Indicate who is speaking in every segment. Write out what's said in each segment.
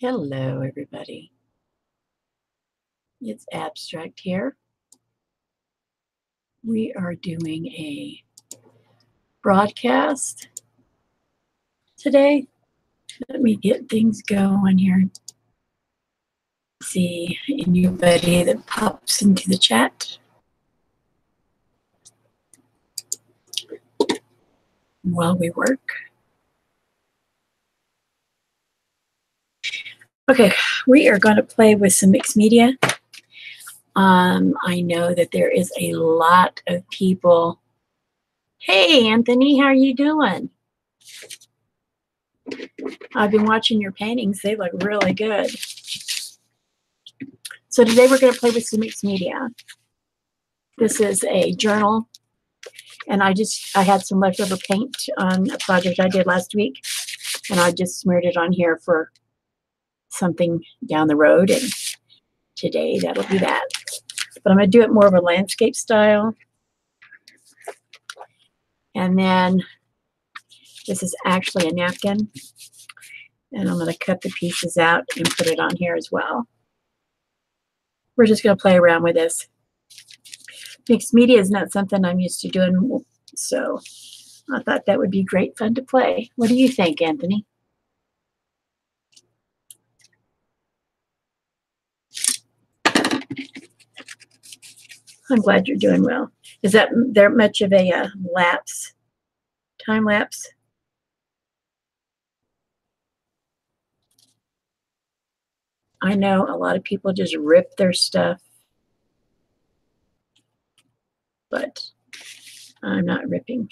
Speaker 1: Hello, everybody. It's Abstract here. We are doing a broadcast today. Let me get things going here. See anybody that pops into the chat while we work. Okay, we are going to play with some mixed media. I know that there is a lot of people. Hey, Anthony, how are you doing? I've been watching your paintings. They look really good. So today we're going to play with some mixed media. This is a journal, and I had some leftover paint on a project I did last week, and I just smeared it on here for something down the road, and today that'll be that. But I'm going to do it more of a landscape style. And then this is actually a napkin, and I'm going to cut the pieces out and put it on here as well. We're just going to play around with this. Mixed media is not something I'm used to doing, so I thought that would be great fun to play. What do you think, Anthony? I'm glad you're doing well. Is there much of a time lapse? I know a lot of people just rip their stuff, but I'm not ripping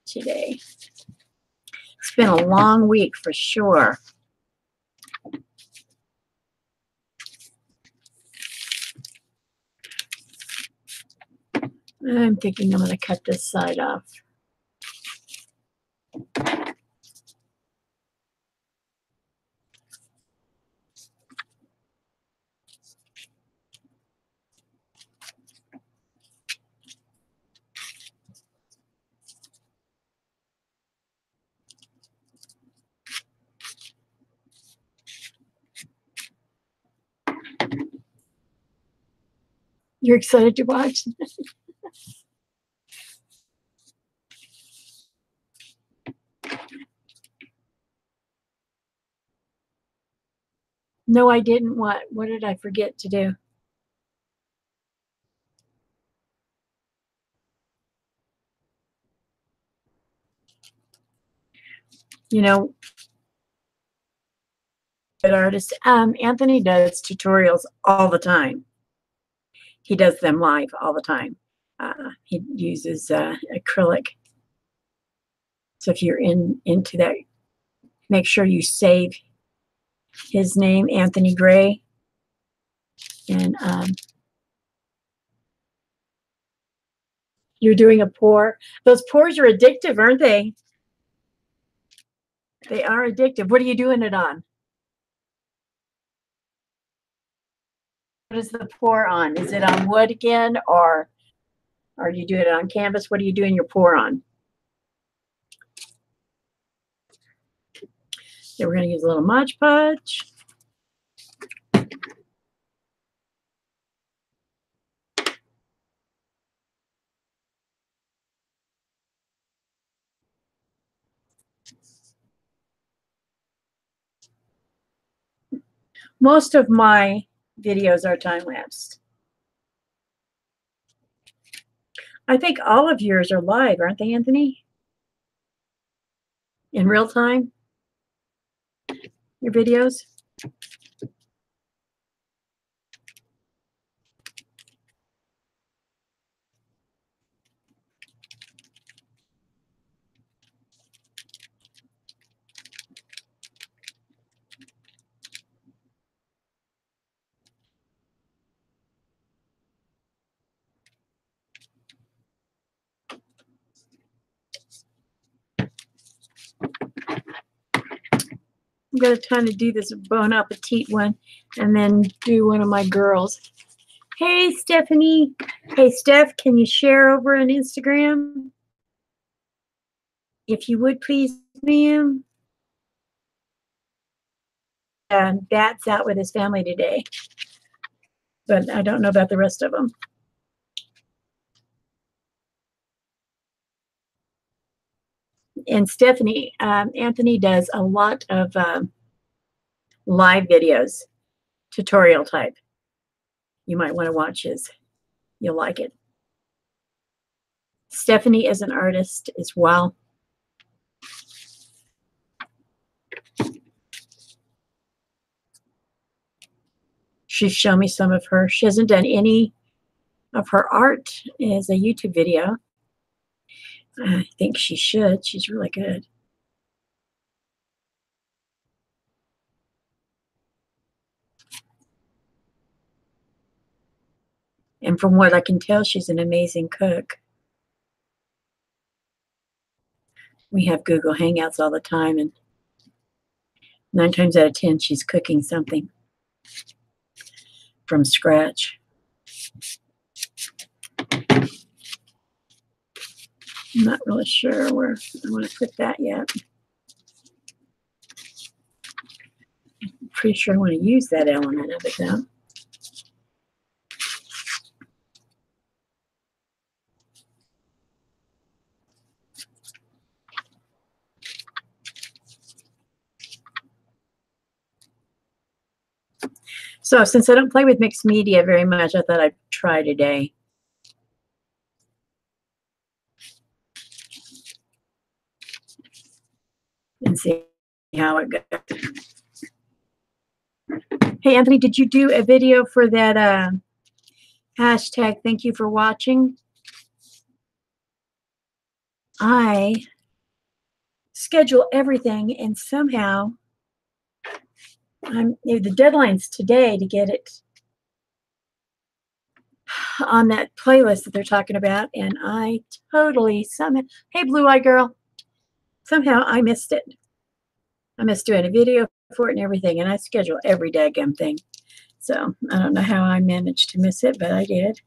Speaker 1: today. It's been a long week for sure. I'm thinking I'm going to cut this side off. You're excited to watch? No, I didn't. What did I forget to do? You know, good artist. Anthony does tutorials all the time. He does them live all the time. He uses acrylic. So if you're into that, make sure you save his name, Anthony Gray. And you're doing a pour. Those pours are addictive, aren't they? They are addictive. What are you doing it on? What is the pour on? Is it on wood again, or are you doing it on canvas? What are you doing your pour on? Okay, we're going to use a little Mod Podge. Most of my videos are time-lapsed. I think all of yours are live, aren't they, Anthony? In real time? Your videos? I'm going to kind of do this Bon Appetit one and then do one of my girls. Hey, Stephanie. Hey, Steph, can you share over on Instagram? If you would, please, ma'am. bats out with his family today, but I don't know about the rest of them. And Stephanie, Anthony does a lot of live videos, tutorial type. You might want to watch his. You'll like it. Stephanie is an artist as well. She's shown me some of her. She hasn't done any of her art as a YouTube video. I think she should. She's really good. And from what I can tell, she's an amazing cook. We have Google Hangouts all the time, and 9 times out of 10, she's cooking something from scratch. I'm not really sure where I want to put that yet. I'm pretty sure I want to use that element of it though. So since I don't play with mixed media very much, I thought I'd try today. And see how it goes. Hey, Anthony, did you do a video for that hashtag thank you for watching? I schedule everything, and somehow the deadline's today to get it on that playlist that they're talking about, and I totally hey, blue-eyed girl, somehow I missed it. I missed doing a video for it and everything, and I schedule every daggum thing. So I don't know how I managed to miss it, but I did.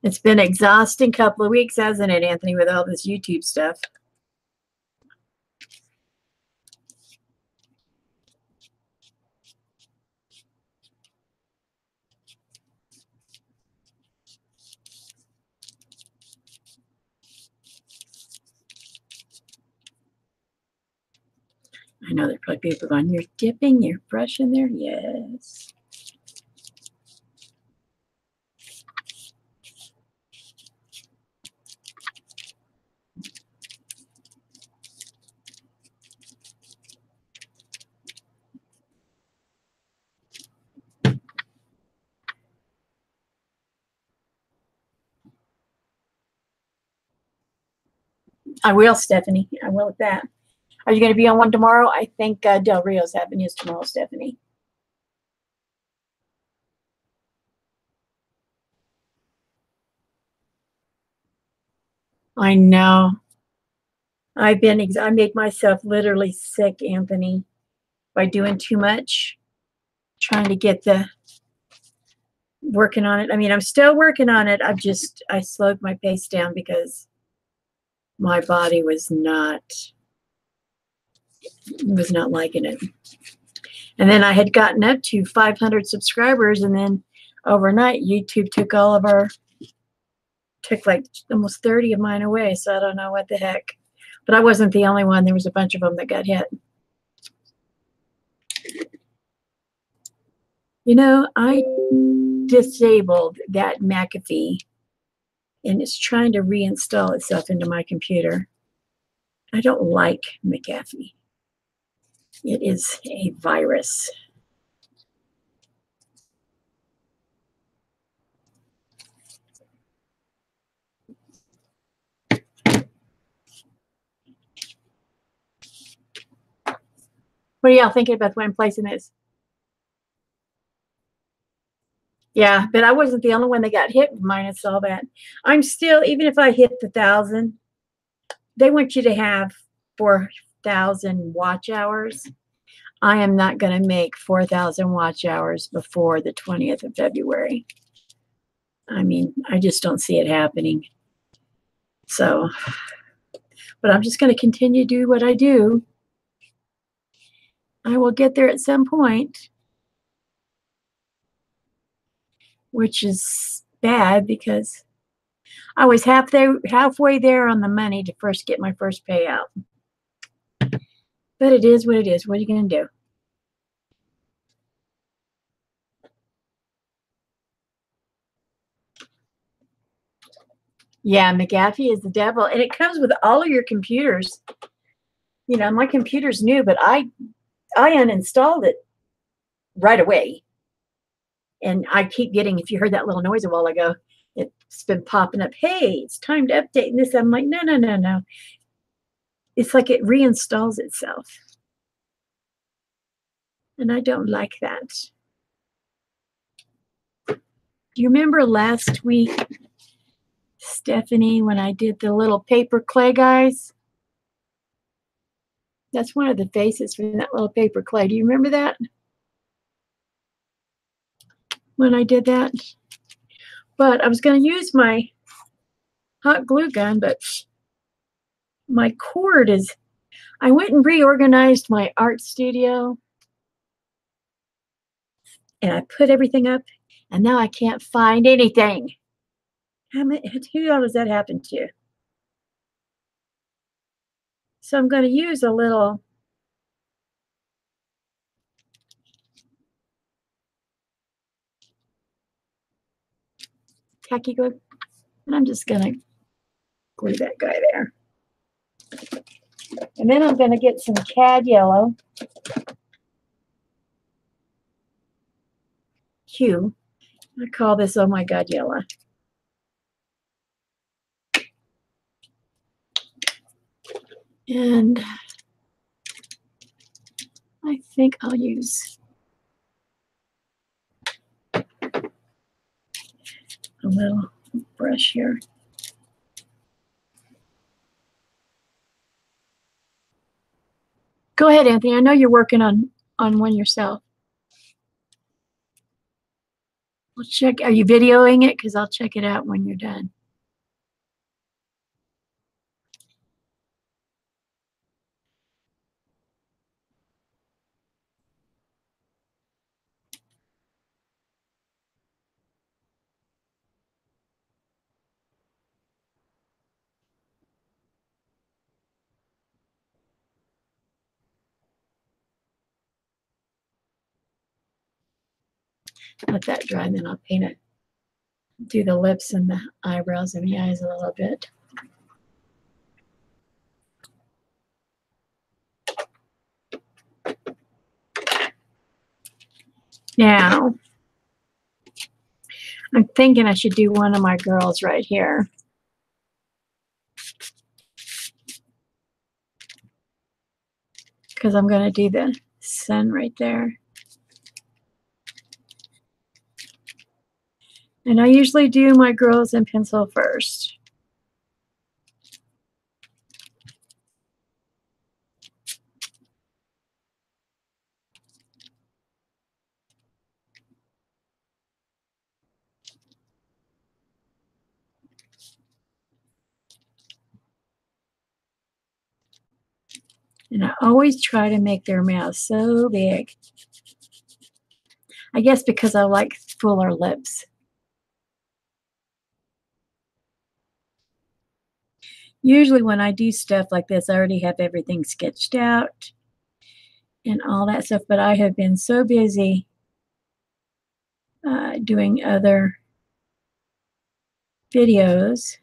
Speaker 1: It's been an exhausting couple of weeks, hasn't it, Anthony, with all this YouTube stuff? I know there are probably people going, you're dipping your brush in there? Yes. I will, Stephanie. I will with that. Are you going to be on one tomorrow? I think Del Rio's having his tomorrow, Stephanie. I know. I made myself literally sick, Anthony, by doing too much, trying to get working on it. I mean, I'm still working on it. I slowed my pace down because my body was not liking it. And then I had gotten up to 500 subscribers, and then overnight YouTube took like almost 30 of mine away. So I don't know what the heck. But I wasn't the only one. There was a bunch of them that got hit. You know, I disabled that McAfee, and it's trying to reinstall itself into my computer. I don't like McAfee. It is a virus. What are y'all thinking about when I'm placing this? Yeah, but I wasn't the only one that got hit minus all that. I'm still, even if I hit the 1,000, they want you to have 4,000 watch hours. I am not going to make 4,000 watch hours before the 20th of February. I mean, I just don't see it happening. So, but I'm just going to continue to do what I do. I will get there at some point, which is bad because I was halfway there on the money to first get my first payout. But it is what it is. What are you going to do? Yeah, McAfee is the devil. And it comes with all of your computers. You know, my computer's new, but I uninstalled it right away. And I keep getting, if you heard that little noise a while ago, it's been popping up. Hey, it's time to update. And this, I'm like, no, no, no, no. It's like it reinstalls itself. And I don't like that. Do you remember last week, Stephanie, when I did the little paper clay guys? That's one of the faces from that little paper clay. Do you remember that? When I did that? But I was going to use my hot glue gun, but my cord is, I went and reorganized my art studio and I put everything up and now I can't find anything. Who does that happen to? So I'm going to use a little tacky glue and I'm just going to glue that guy there. And then I'm going to get some cad yellow. Hue. I call this, oh my God, yellow. And I think I'll use a little brush here. Go ahead, Anthony. I know you're working on one yourself. We'll check. Are you videoing it? Because I'll check it out when you're done. Let that dry, and then I'll paint it. Do the lips and the eyebrows and the eyes a little bit. Now, I'm thinking I should do one of my girls right here. Because I'm going to do the sun right there. And I usually do my girls in pencil first. And I always try to make their mouth so big. I guess because I like fuller lips. Usually when I do stuff like this, I already have everything sketched out and all that stuff, but I have been so busy doing other videos.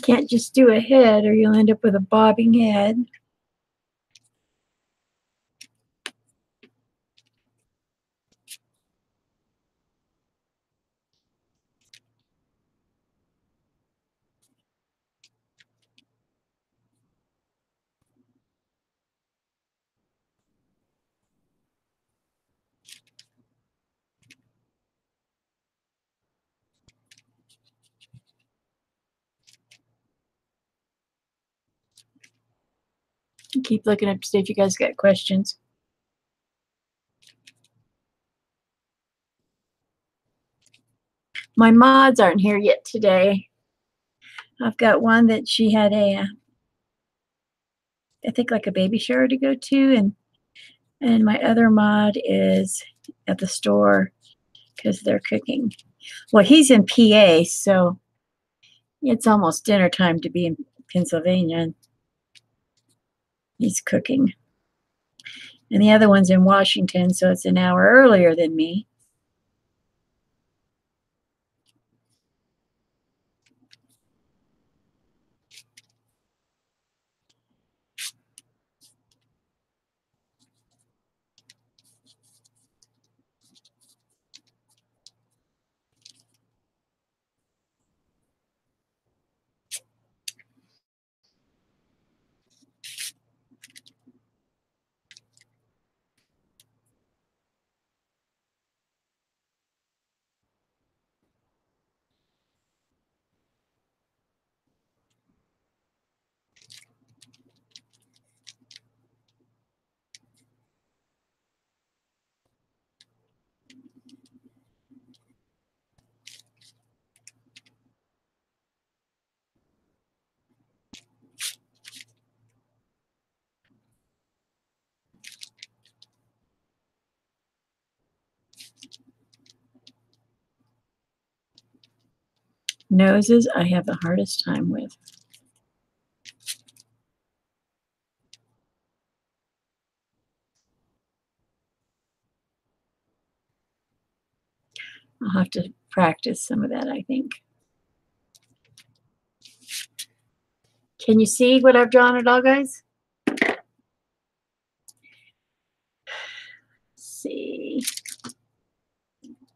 Speaker 1: Can't just do a head or you'll end up with a bobbing head. Keep looking up to see if you guys got questions. My mods aren't here yet today. I've got one that she had I think like a baby shower to go to, and my other mod is at the store because they're cooking. Well, he's in PA, so it's almost dinner time to be in Pennsylvania, and he's cooking. And the other one's in Washington, so it's an hour earlier than me. Noses, I have the hardest time with. I'll have to practice some of that, I think. Can you see what I've drawn at all, guys? Let's see.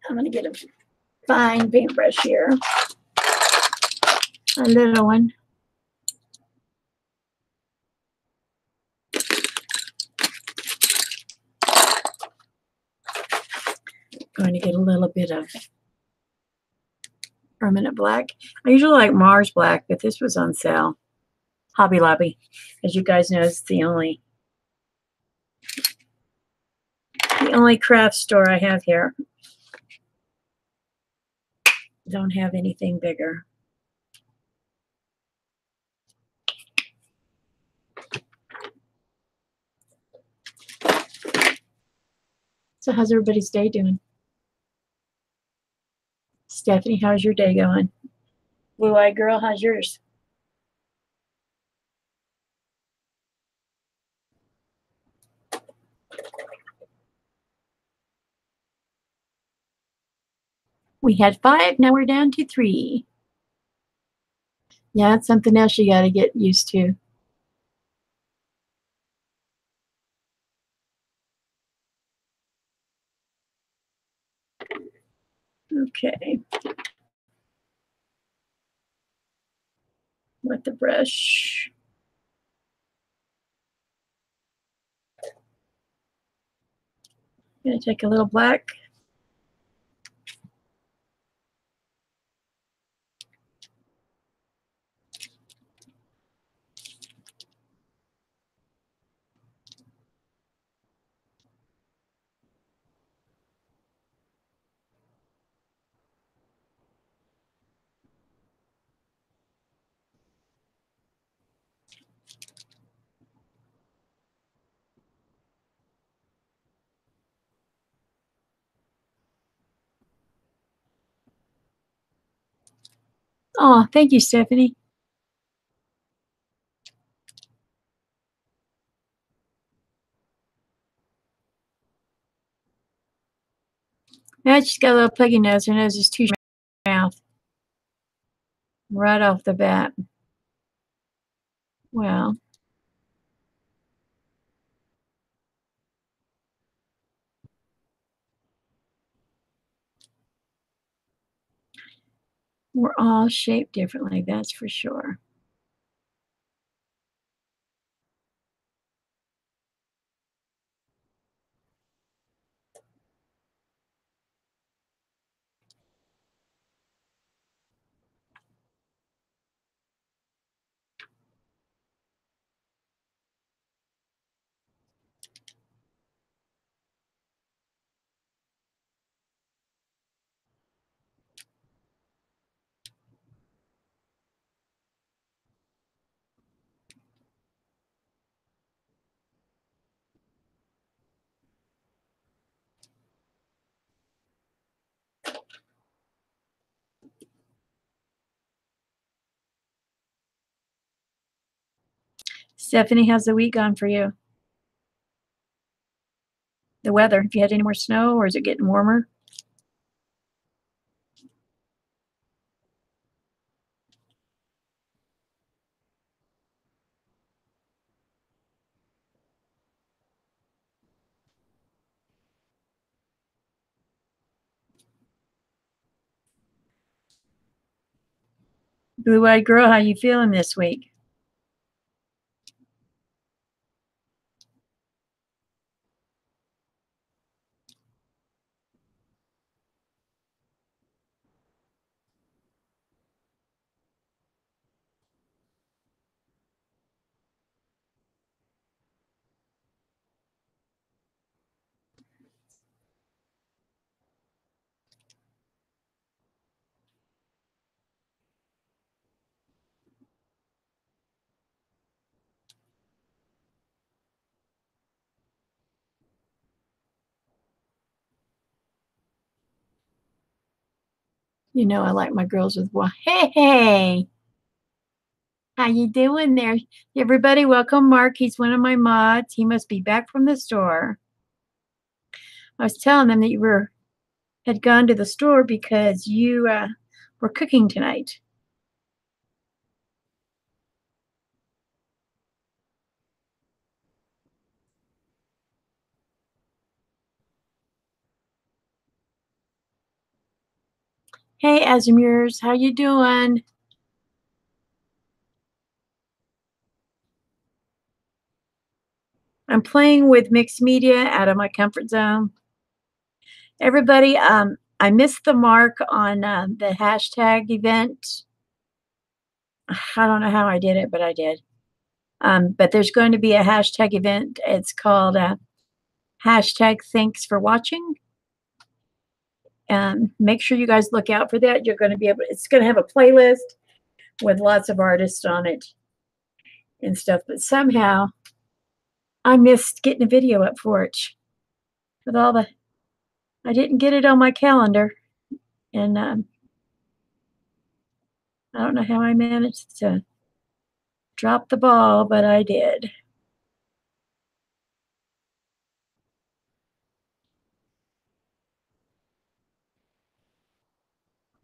Speaker 1: I'm going to get a fine paintbrush here. A little one. Going to get a little bit of permanent black. I usually like Mars black, but this was on sale. Hobby Lobby. As you guys know, it's the only craft store I have here. Don't have anything bigger. So how's everybody's day doing? Stephanie, how's your day going? Blue-eyed girl, how's yours? We had 5, now we're down to 3. Yeah, it's something else you got to get used to. Okay. With the brush. I'm going to take a little black. Oh, thank you, Stephanie. Now she's got a little puggy nose. Her nose is too short in her mouth. Right off the bat. Well, we're all shaped differently, that's for sure. Stephanie, how's the week gone for you? The weather, have you had any more snow or is it getting warmer? Blue-eyed girl, how you feeling this week? You know I like my girls with one. Hey, how you doing there? Everybody, welcome Mark. He's one of my mods. He must be back from the store. I was telling them that you had gone to the store because you were cooking tonight. Hey, Asmirs, how you doing? I'm playing with mixed media out of my comfort zone. Everybody, I missed the mark on the hashtag event. I don't know how I did it, but I did. But there's going to be a hashtag event. It's called hashtag thanks for watching. Make sure you guys look out for that. You're going to be able, it's going to have a playlist with lots of artists on it and stuff. But somehow I missed getting a video up for it. With all the, I didn't get it on my calendar. And I don't know how I managed to drop the ball, but I did.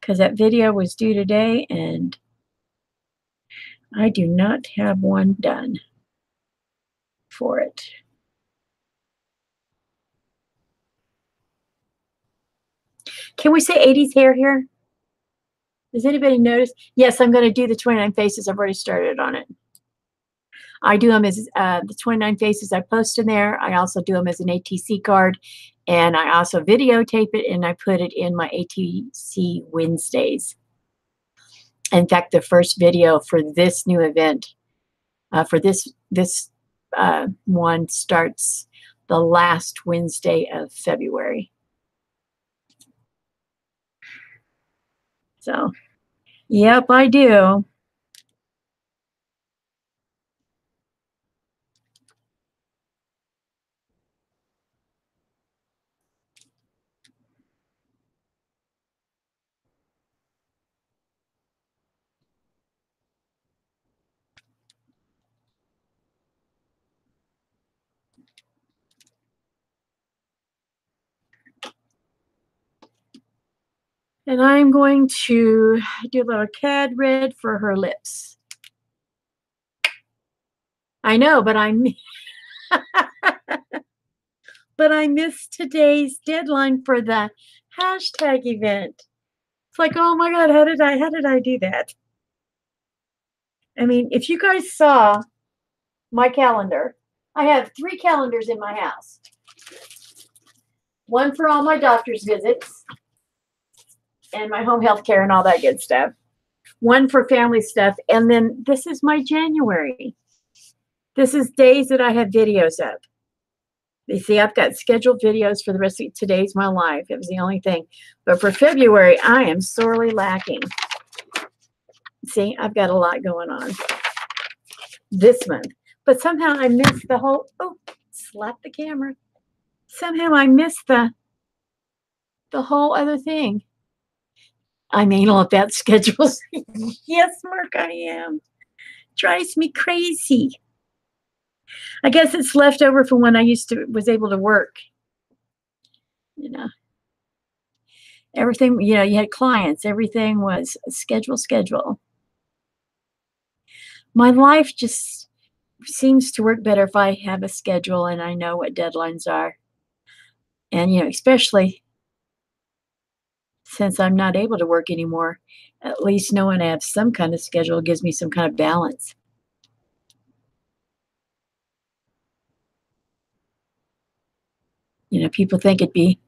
Speaker 1: Because that video was due today and I do not have one done for it. Can we say 80s hair here? Does anybody notice? Yes, I'm going to do the 29 faces. I've already started on it. I do them as the 29 faces I post in there. I also do them as an ATC card. And I also videotape it and I put it in my ATC Wednesdays. In fact, the first video for this new event, for this one starts the last Wednesday of February. So, yep, I do. And I'm going to do a little cad red for her lips. I know, but but I missed today's deadline for the hashtag event. It's like, oh my God, how did I do that? I mean, if you guys saw my calendar, I have 3 calendars in my house. One for all my doctor's visits and my home health care and all that good stuff. One for family stuff. And then this is my January. This is days that I have videos of. You see, I've got scheduled videos for the rest of today's my life. It was the only thing. But for February, I am sorely lacking. See, I've got a lot going on this month. But somehow I missed the whole, oh, slap the camera. Somehow I missed the whole other thing. I'm anal about schedules. Yes, Mark, I am. Drives me crazy. I guess it's left over from when I was able to work. You know, everything, you had clients, everything was schedule. My life just seems to work better if I have a schedule and I know what deadlines are. And, especially since I'm not able to work anymore, at least knowing I have some kind of schedule gives me some kind of balance. People think it'd be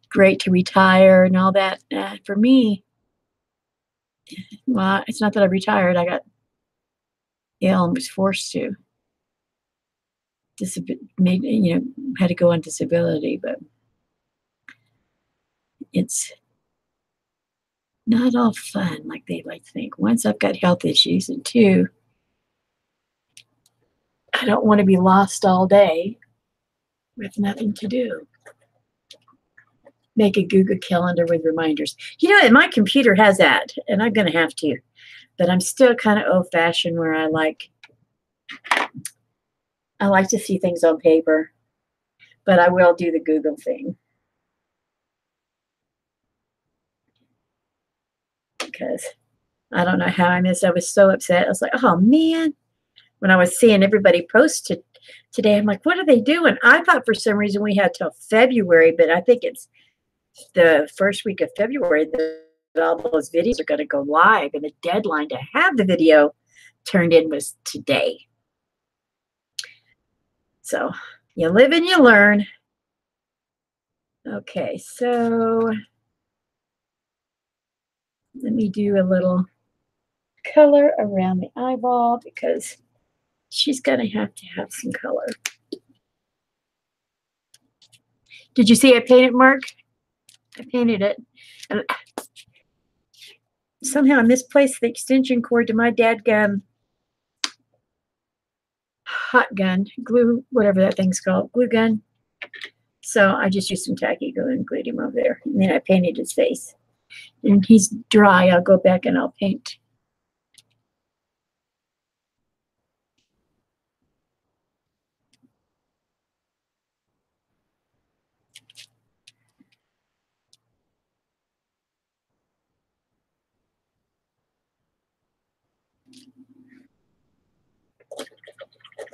Speaker 1: great to retire and all that. For me, well, it's not that I retired. I got ill and was forced to. Had to go on disability, but it's not all fun like they like to think. Once I've got health issues, and 2, I don't want to be lost all day with nothing to do. Make a Google Calendar with reminders. And my computer has that, and I'm going to have to. But I'm still kind of old-fashioned where I like to see things on paper. But I will do the Google thing. Because I don't know how I missed. I was so upset. I was like, oh, man. When I was seeing everybody post today, I'm like, what are they doing? I thought for some reason we had till February, but I think it's the first week of February that all those videos are going to go live, and the deadline to have the video turned in was today. So you live and you learn. Okay, so let me do a little color around the eyeball because she's going to have some color. Did you see I painted, Mark? I painted it. And somehow I misplaced the extension cord to my dadgum hot gun, glue, whatever that thing's called, glue gun. So I just used some tacky glue and glued him over there. And then I painted his face. And he's dry. I'll go back and I'll paint.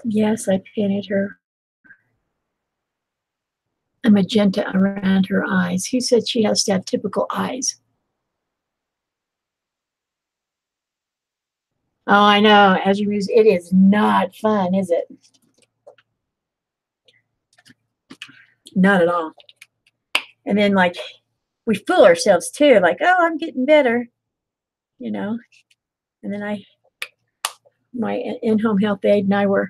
Speaker 1: Yes, I painted her a magenta around her eyes. Who said she has to have typical eyes? Oh, I know. As you use, it is not fun, is it? Not at all. And then, like, we fool ourselves too. Like, oh, I'm getting better, And then my in-home health aide and I was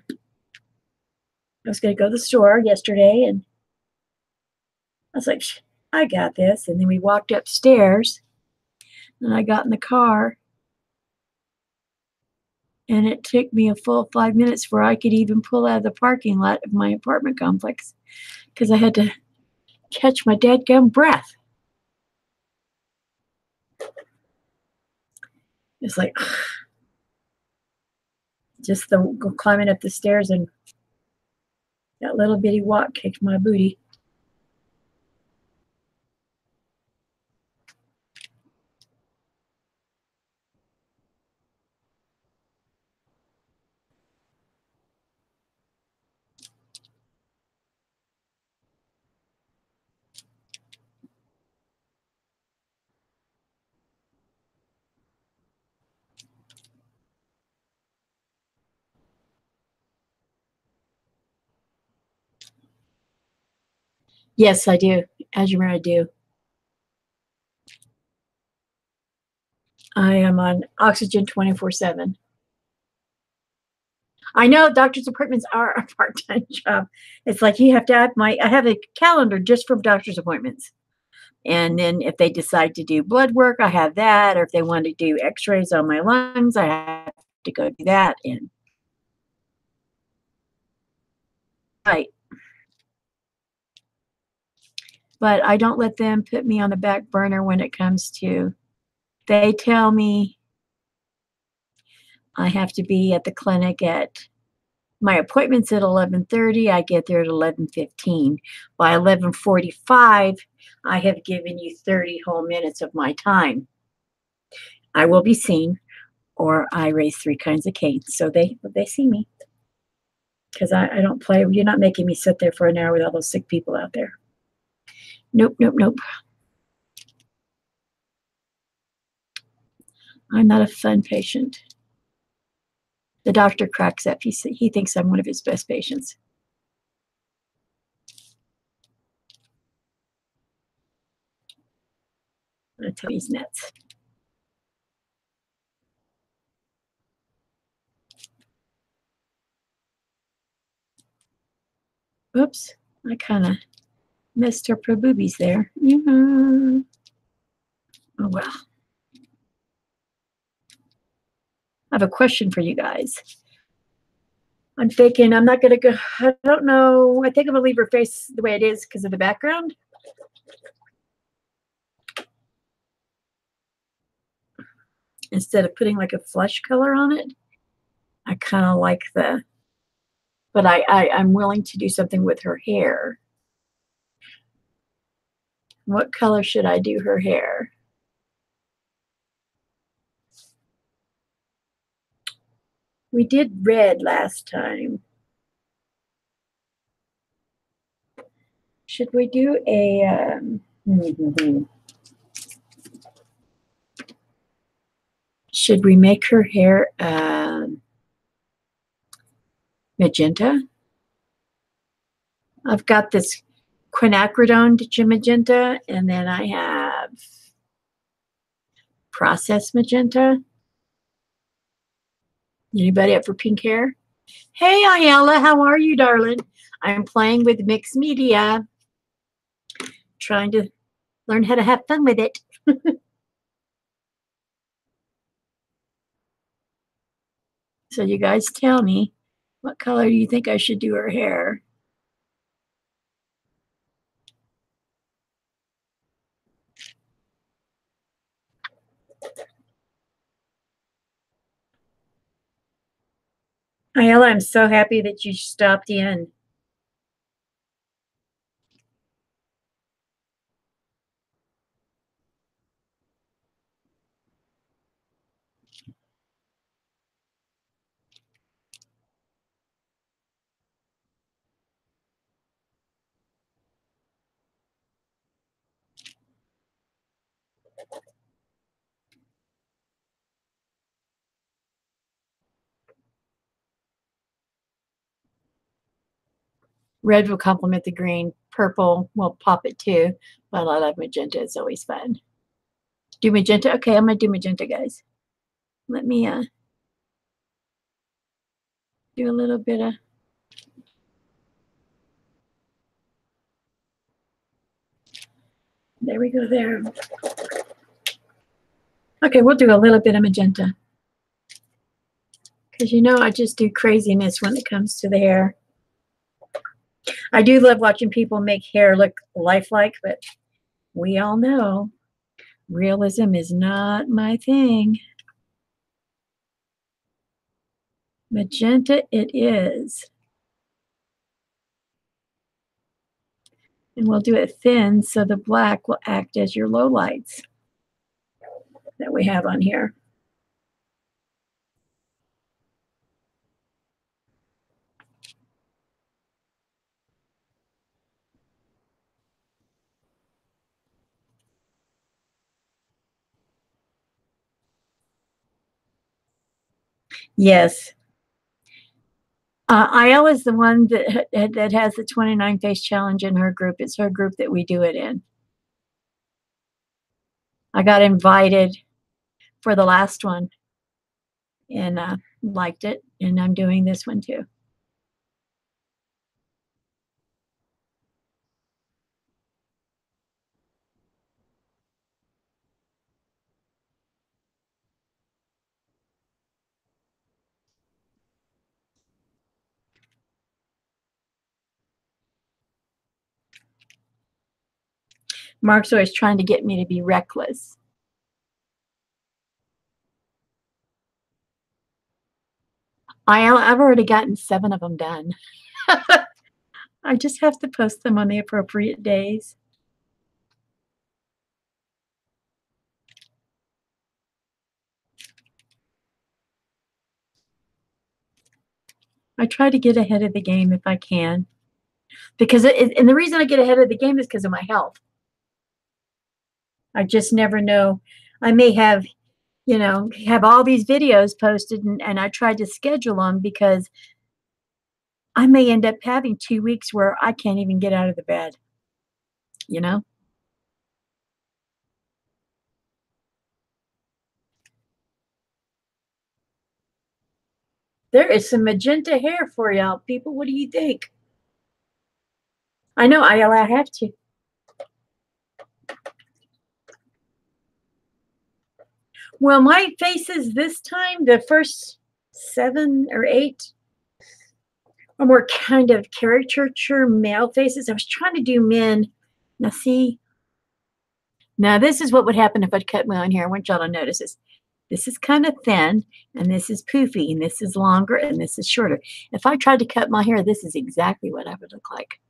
Speaker 1: going to go to the store yesterday, and I was like, I got this. And then we walked upstairs, and I got in the car, and it took me a full 5 minutes before I could even pull out of the parking lot of my apartment complex because I had to catch my dadgum breath. It's like just climbing up the stairs, and that little bitty walk kicked my booty. Yes, I do. As you remember, I do. I am on oxygen 24/7. I know doctor's appointments are a part-time job. It's like you have to add I have a calendar just for doctor's appointments. And then if they decide to do blood work, I have that. Or if they want to do x-rays on my lungs, I have to go do that. And right. But I don't let them put me on the back burner when it comes to, they tell me I have to be at the clinic at, my appointment's at 11:30. I get there at 11:15. By 11:45, I have given you 30 whole minutes of my time. I will be seen, or I raise three kinds of cane. So they see me because I don't play. You're not making me sit there for an hour with all those sick people out there. Nope, nope, nope. I'm not a fun patient. The doctor cracks up. He thinks I'm one of his best patients. I tell you, he's nuts. Oops, I kind of missed her boobies there. Oh well. I have a question for you guys. I'm thinking I'm not going to go. I don't know. I think I'm going to leave her face the way it is because of the background. Instead of putting like a flesh color on it. I kind of like but I'm willing to do something with her hair. What color should I do her hair? We did red last time. Should we do a, should we make her hair magenta? I've got this quinacridone magenta, and then I have processed magenta. Anybody up for pink hair? Hey, Ayala, how are you, darling? I'm playing with mixed media, trying to learn how to have fun with it. So you guys tell me, what color do you think I should do her hair? Ayala, I'm so happy that you stopped in. Red will complement the green. Purple will pop it too. But I love magenta. It's always fun. Do magenta? Okay, I'm going to do magenta, guys. Let me do a little bit of... There we go there. Okay, we'll do a little bit of magenta. Because you know I just do craziness when it comes to the hair. I do love watching people make hair look lifelike, but we all know realism is not my thing. Magenta it is. And we'll do it thin so the black will act as your lowlights that we have on here. Yes. Ayala is the one that has the 29 face challenge in her group. It's her group that we do it in. I got invited for the last one and liked it, and I'm doing this one too. Mark's always trying to get me to be reckless. I've already gotten 7 of them done. I just have to post them on the appropriate days. I try to get ahead of the game if I can, because and the reason I get ahead of the game is because of my health. I just never know. I may have, have all these videos posted, and I tried to schedule them because I may end up having 2 weeks where I can't even get out of the bed, you know? There is some magenta hair for y'all, people. What do you think? I know, I have to. Well, my faces this time, the first 7 or 8 are more kind of caricature male faces. I was trying to do men. Now, see, now this is what would happen if I'd cut my own hair. I want y'all to notice this. This is kind of thin, and this is poofy, and this is longer, and this is shorter. If I tried to cut my hair, this is exactly what I would look like.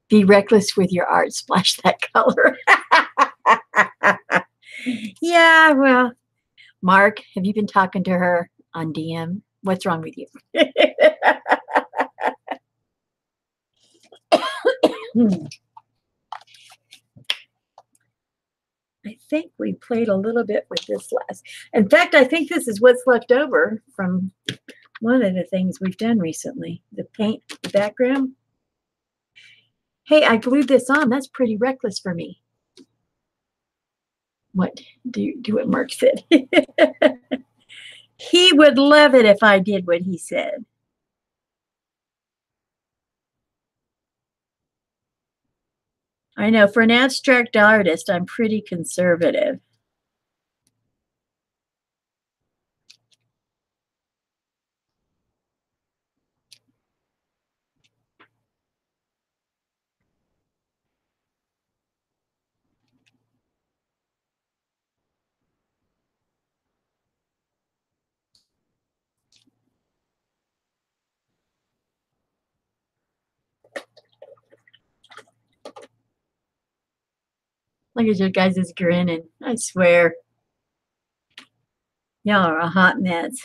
Speaker 1: Be reckless with your art. Splash that color. Yeah, well, Mark, have you been talking to her on DM? What's wrong with you? I think we played a little bit with this last. In fact, I think this is what's left over from one of the things we've done recently. The paint, the background. Hey, I glued this on. That's pretty reckless for me. What? Do what Mark said. He would love it if I did what he said. I know, for an abstract artist, I'm pretty conservative. Look at your guys' grinning. I swear. Y'all are a hot mess.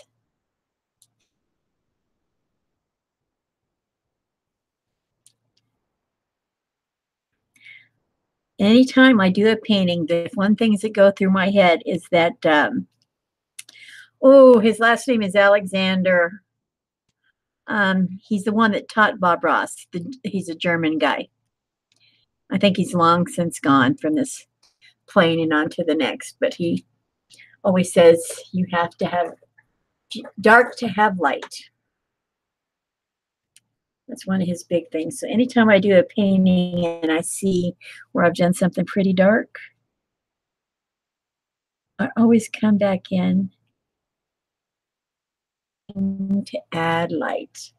Speaker 1: Anytime I do a painting, the one things that go through my head is that, his last name is Alexander. He's the one that taught Bob Ross. He's a German guy. I think he's long since gone from this plane and on to the next, but he always says you have to have dark to have light. That's one of his big things. So anytime I do a painting and I see where I've done something pretty dark, I always come back in to add light.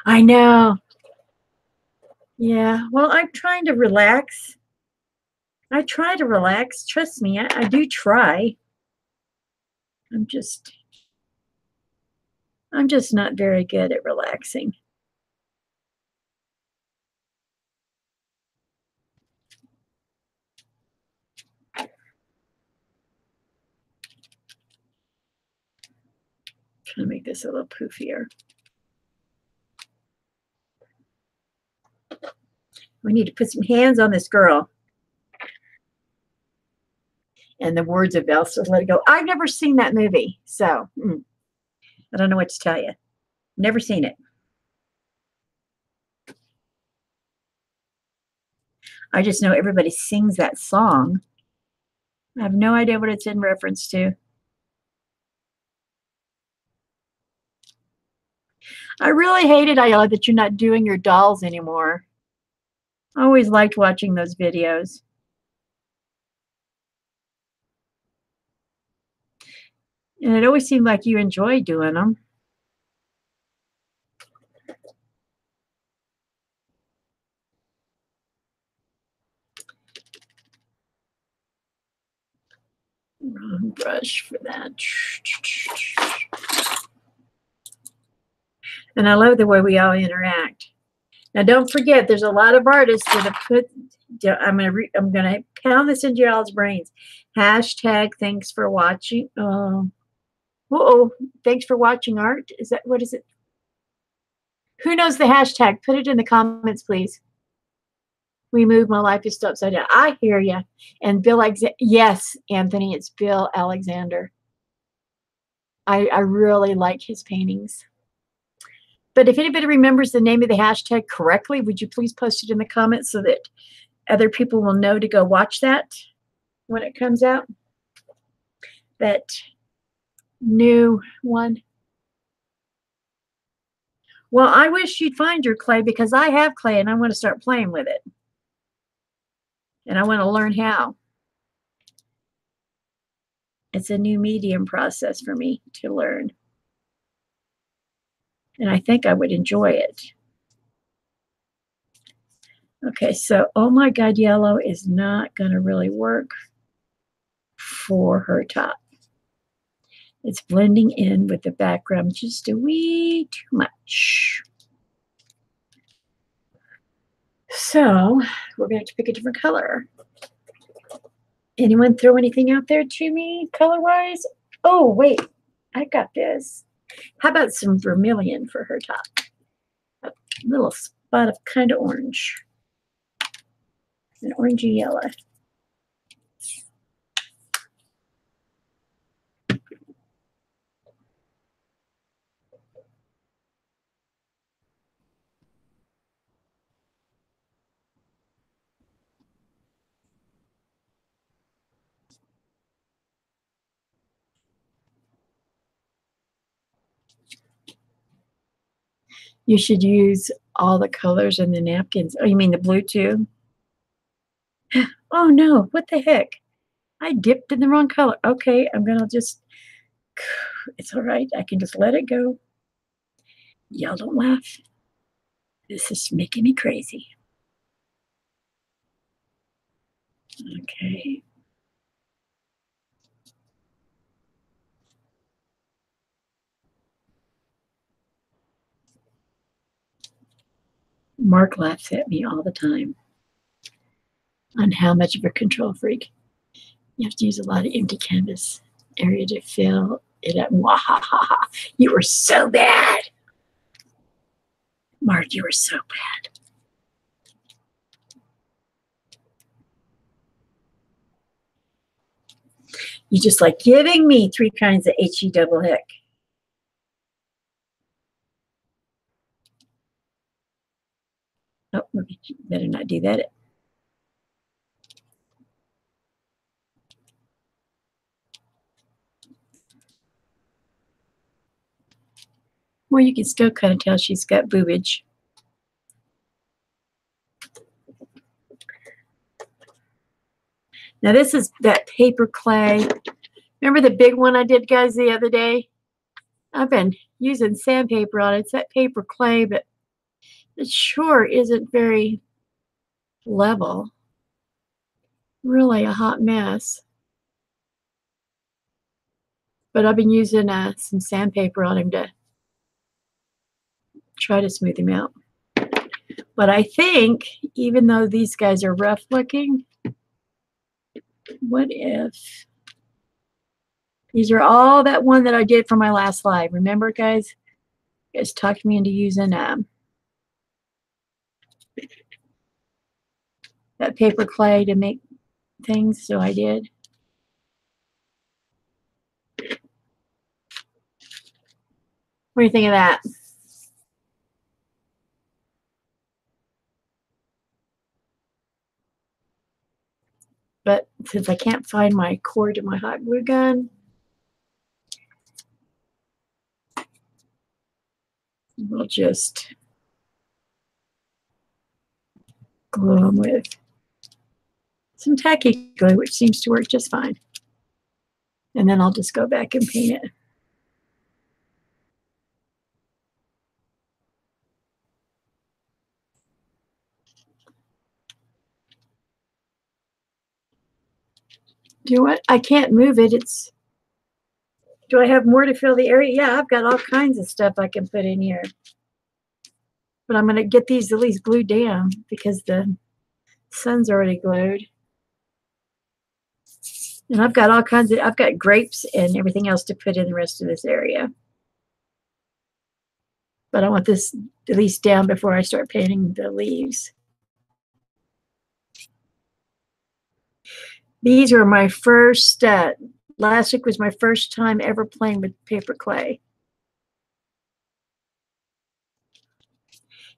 Speaker 1: I know. Yeah. Well, I'm trying to relax. I try to relax. Trust me, I do try. I'm just not very good at relaxing. Trying to make this a little poofier. We need to put some hands on this girl. And the words of Elsa, let it go. I've never seen that movie, so I don't know what to tell you. Never seen it. I just know everybody sings that song. I have no idea what it's in reference to. I really hated, Ayala, that you're not doing your dolls anymore. I always liked watching those videos. And it always seemed like you enjoyed doing them. Wrong brush for that. And I love the way we all interact. Now, don't forget, there's a lot of artists that have put. I'm gonna pound this into y'all's brains. Hashtag thanks for watching. Thanks for watching art. Is that what is it? Who knows the hashtag? Put it in the comments, please. We move. My life is still upside down. I hear you. And Bill, yes, Anthony, it's Bill Alexander. I really like his paintings. But if anybody remembers the name of the hashtag correctly, would you please post it in the comments so that other people will know to go watch that when it comes out? That new one. Well, I wish you'd find your clay because I have clay and I want to start playing with it. And I want to learn how. It's a new medium process for me to learn. And I think I would enjoy it. Okay, so oh my God, yellow is not going to really work for her top. It's blending in with the background just a wee too much. So we're going to have to pick a different color. Anyone throw anything out there to me color-wise? Oh, wait, I got this. How about some vermilion for her top? A little spot of kind of orange. An orangey yellow. You should use all the colors in the napkins. Oh, you mean the blue too? Oh no, what the heck? I dipped in the wrong color. Okay, I'm gonna just, it's all right. I can just let it go. Y'all don't laugh. This is making me crazy. Okay. Mark laughs at me all the time on how much of a control freak. You have to use a lot of empty canvas area to fill it up. Wahaha. You were so bad. Mark, you were so bad. You just like giving me 3 kinds of HE double hick. Oh, better not do that. Well, you can still kind of tell she's got boobage. Now this is that paper clay. Remember the big one I did, guys, the other day? I've been using sandpaper on it. It's that paper clay, but it sure isn't very level. Really a hot mess. But I've been using some sandpaper on him to try to smooth him out. But I think, even though these guys are rough looking, what if these are all that one that I did for my last live? Remember, guys? You guys talked me into using that paper clay to make things, so I did. What do you think of that? But since I can't find my cord to my hot glue gun, we'll just glue them with some tacky glue, which seems to work just fine. And then I'll just go back and paint it. Do you want? I can't move it. It's. Do I have more to fill the area? Yeah, I've got all kinds of stuff I can put in here. But I'm going to get these at least glued down because the sun's already glued. And I've got all kinds of, I've got grapes and everything else to put in the rest of this area. But I want this at least down before I start painting the leaves. These were my first, last week was my first time ever playing with paper clay.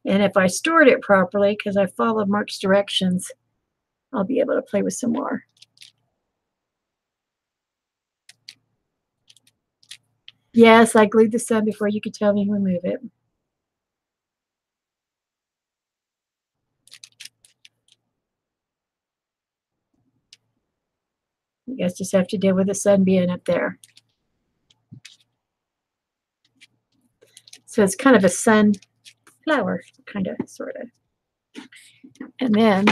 Speaker 1: And if I stored it properly, because I followed Mark's directions, I'll be able to play with some more. Yes, I glued the sun before you could tell me to remove it. You guys just have to deal with the sun being up there. So it's kind of a sunflower, kind of, sort of. And then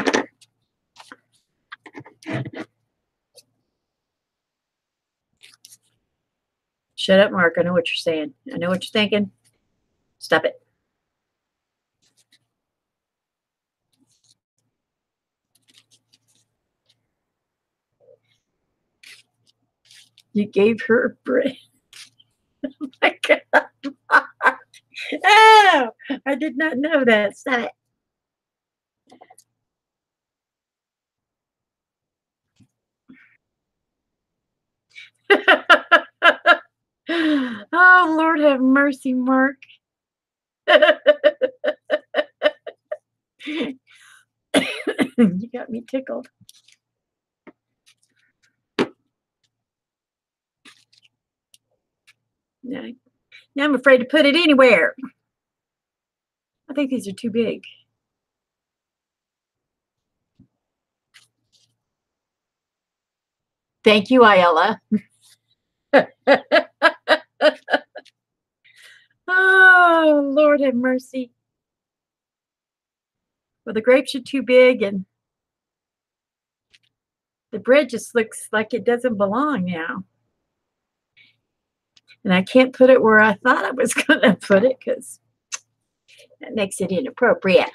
Speaker 1: shut up, Mark. I know what you're saying. I know what you're thinking. Stop it. You gave her a break. Oh my God. Oh, I did not know that. Stop it. Oh, Lord have mercy, Mark. You got me tickled. Now I'm afraid to put it anywhere. I think these are too big. Thank you, Ayala. Oh, Lord have mercy. Well, the grapes are too big, and the bread just looks like it doesn't belong now. And I can't put it where I thought I was going to put it because that makes it inappropriate.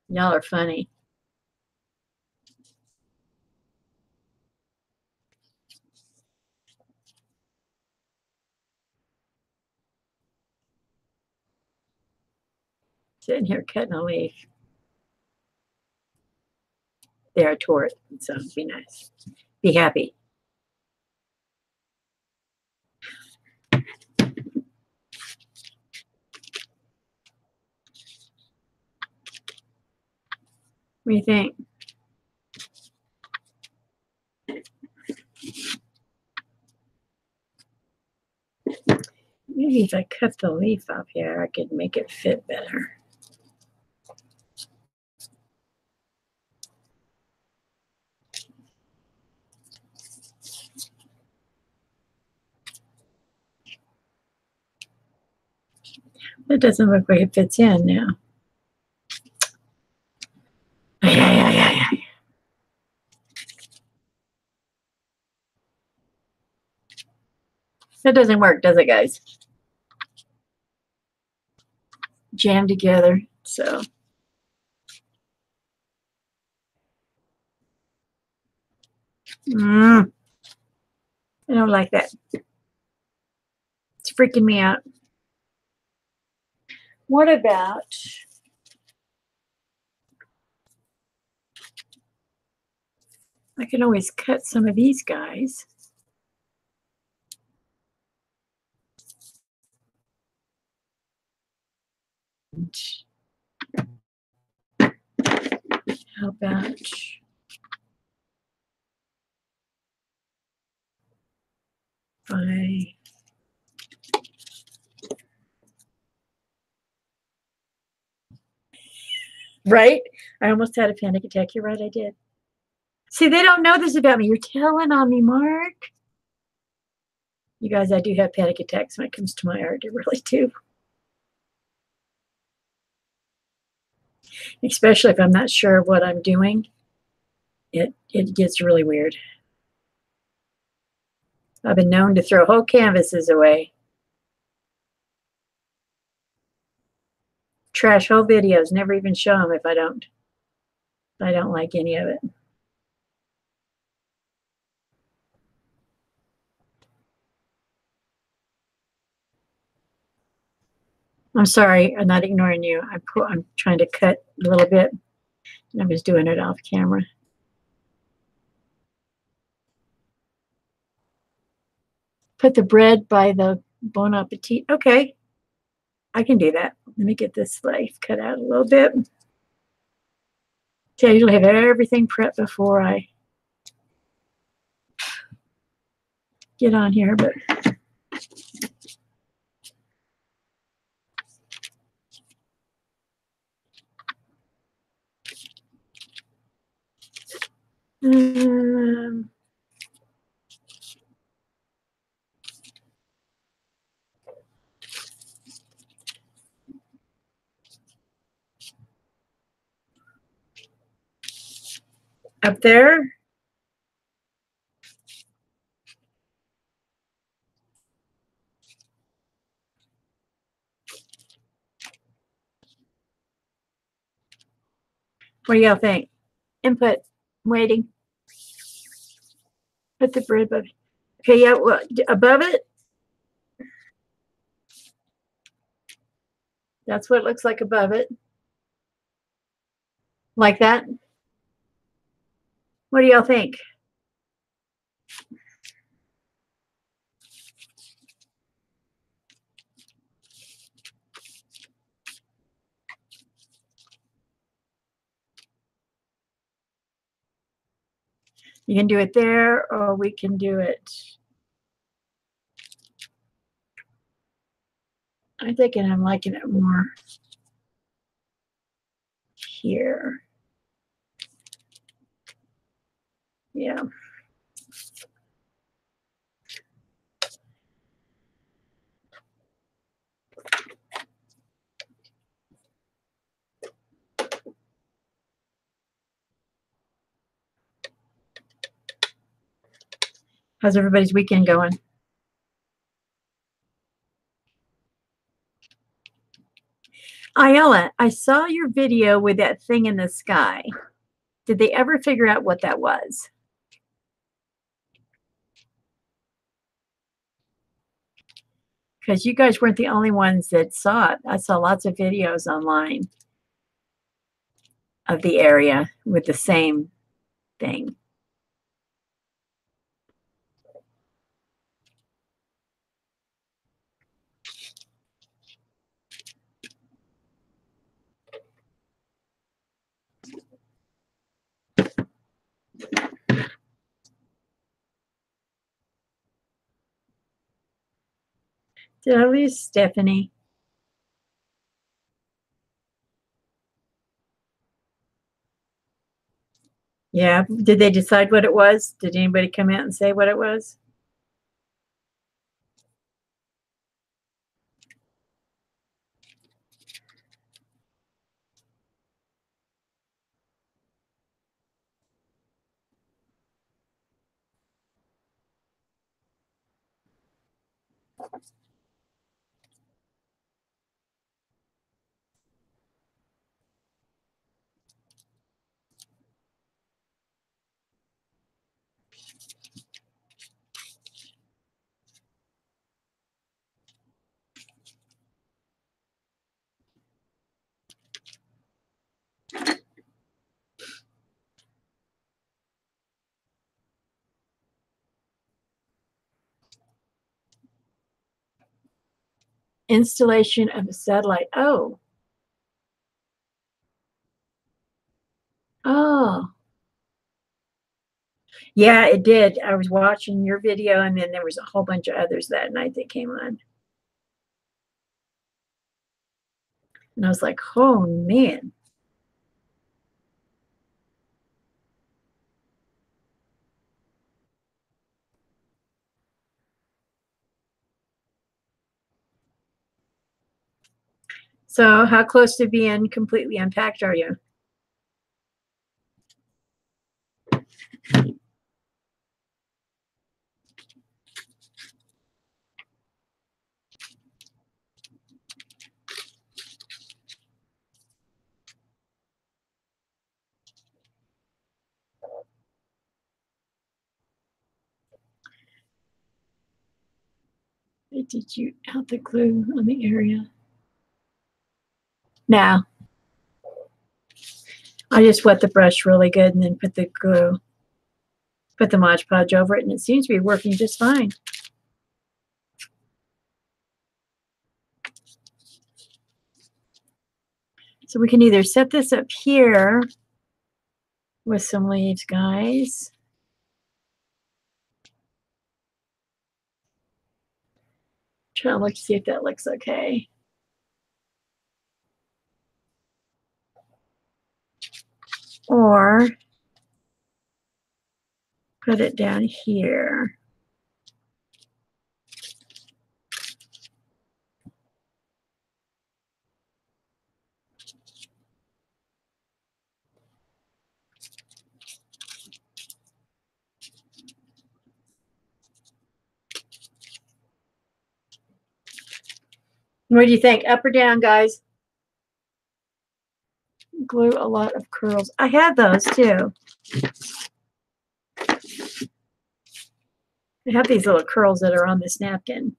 Speaker 1: Y'all are funny. Sitting here cutting a leaf. There, I tore it. So be nice. Be happy. What do you think? Maybe if I cut the leaf off here, I could make it fit better. It doesn't look like it fits in now. That doesn't work, does it, guys? Jam together, so. I don't like that. freaking me out. What about I can always cut some of these guys. How about I right? I almost had a panic attack. You're right, I did. See, they don't know this about me. You're telling on me, Mark. You guys, I do have panic attacks when it comes to my art. I really do. Especially if I'm not sure of what I'm doing. It gets really weird. I've been known to throw whole canvases away. Trash whole videos, never even show them if I don't like any of it. I'm sorry, I'm not ignoring you. I'm trying to cut a little bit. I'm just doing it off camera. Put the bread by the Bon Appetit. Okay, I can do that. Let me get this slice cut out a little bit. See, I usually have everything prepped before I get on here, but up there. What do y'all think? Input. I'm waiting. Put the bread above. Okay, yeah, well, above it. That's what it looks like above it. Like that. What do y'all think? You can do it there, or we can do it. I'm thinking I'm liking it more here. Yeah. How's everybody's weekend going? Ayala, I saw your video with that thing in the sky. Did they ever figure out what that was? Because you guys weren't the only ones that saw it. I saw lots of videos online of the area with the same thing. Did I lose Stephanie? Yeah. Did they decide what it was? Did anybody come out and say what it was? Installation of a satellite. Oh. Oh. Yeah, it did. I was watching your video, and then there was a whole bunch of others that night that came on. And I was like, oh, man. So how close to being completely unpacked are you? Did you out the glue on the area? No. I just wet the brush really good and then put the glue, put the Mod Podge over it, and it seems to be working just fine. So we can either set this up here with some leaves, guys. Try to look to see if that looks okay. Or put it down here. What do you think? Up or down, guys? Glue a lot of curls. I have those too. I have these little curls that are on this napkin.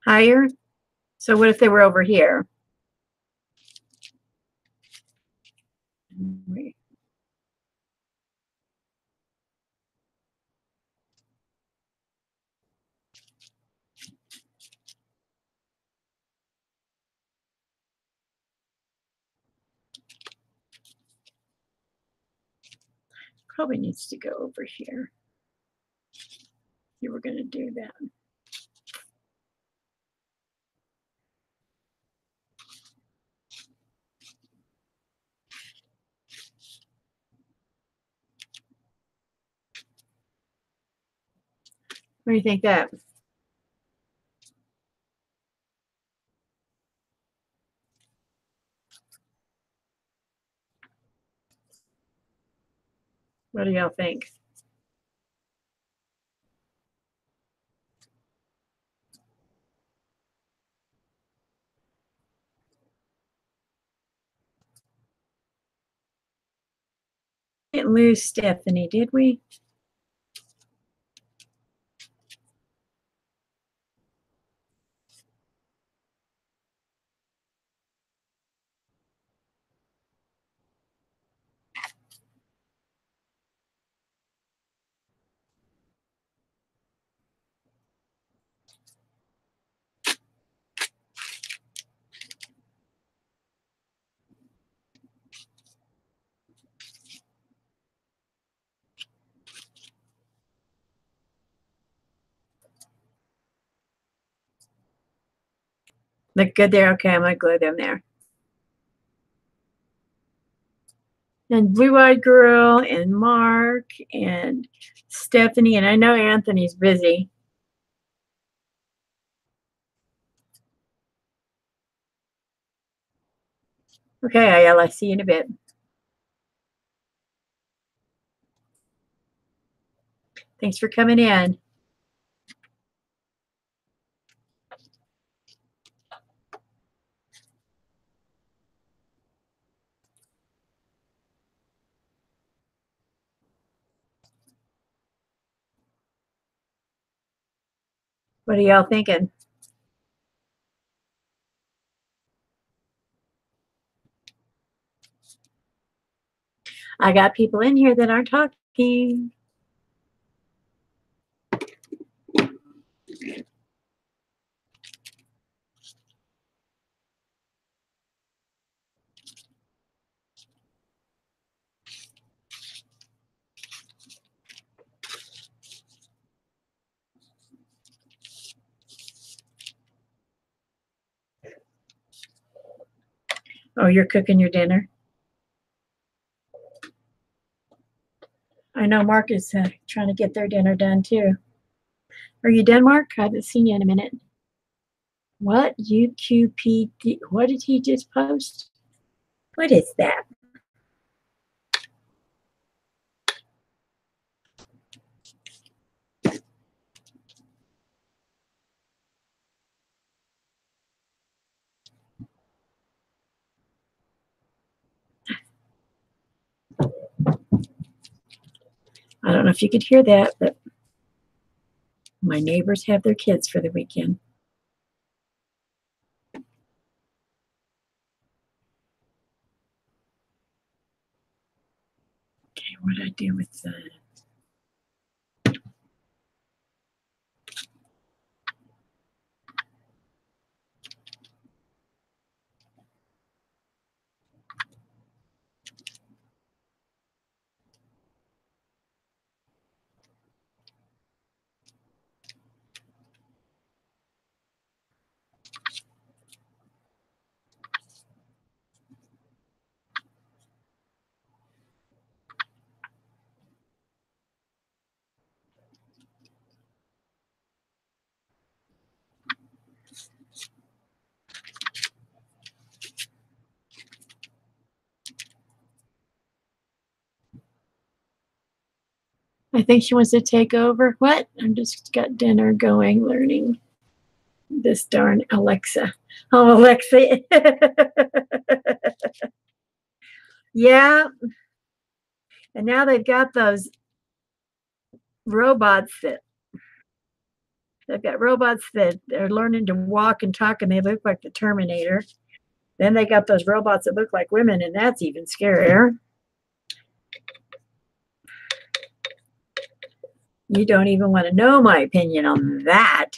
Speaker 1: Higher? So what if they were over here? Probably needs to go over here. You were going to do that. What do you think that? What do y'all think? Didn't lose Stephanie, did we? Look good there. Okay, I'm going to glue them there. And Blue-Eyed Girl and Mark and Stephanie. And I know Anthony's busy. Okay, Ayala, see you in a bit. Thanks for coming in. What are y'all thinking? I got people in here that aren't talking. Oh, you're cooking your dinner? I know Mark is trying to get their dinner done too. Are you done, Mark? I haven't seen you in a minute. What? UQPD? What did he just post? What is that? I don't know if you could hear that, but my neighbors have their kids for the weekend. Okay, what did I do with that? I think she wants to take over. What? I'm just got dinner going, learning this darn Alexa. Oh, Alexa. Yeah. And now they've got those robots that they've got robots that are learning to walk and talk and they look like the Terminator. Then they got those robots that look like women, and that's even scarier. You don't even want to know my opinion on that.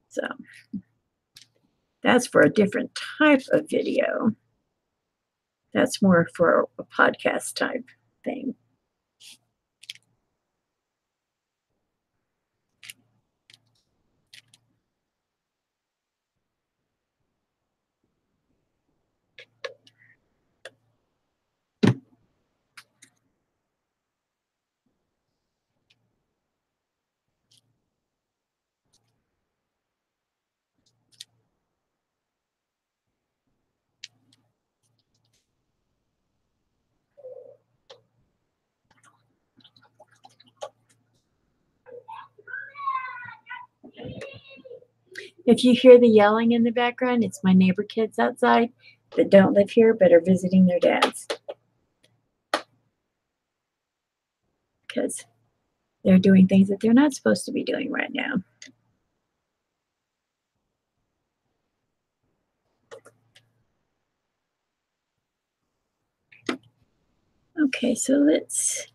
Speaker 1: So that's for a different type of video. That's more for a podcast type thing. If you hear the yelling in the background, it's my neighbor kids outside that don't live here but are visiting their dads. Because they're doing things that they're not supposed to be doing right now. Okay, so let's